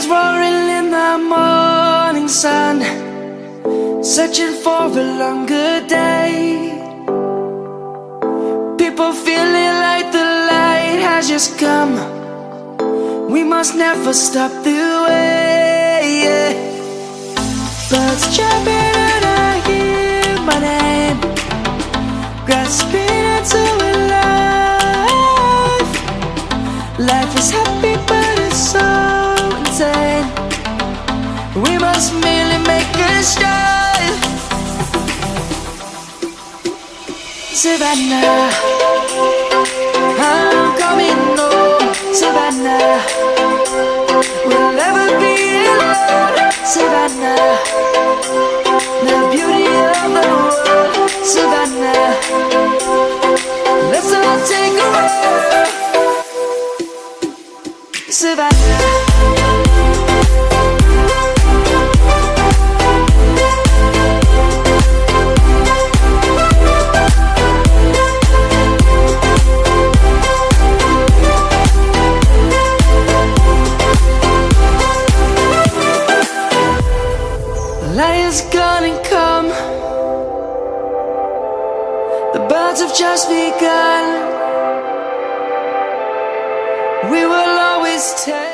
lions roaring in the morning sun, searching for a longer day. People feeling like the light has just come. We must never stop the way. Birds jumping and I hear my name, grasping into a life. Life is happy but it's so insane. We must merely make a start. Savannah, I'm coming home. Savannah, we'll never be alone. Savannah, the beauty of the world. Savannah, let's all take a walk. Savannah. Lion's gonna come. The birds have just begun. We will always take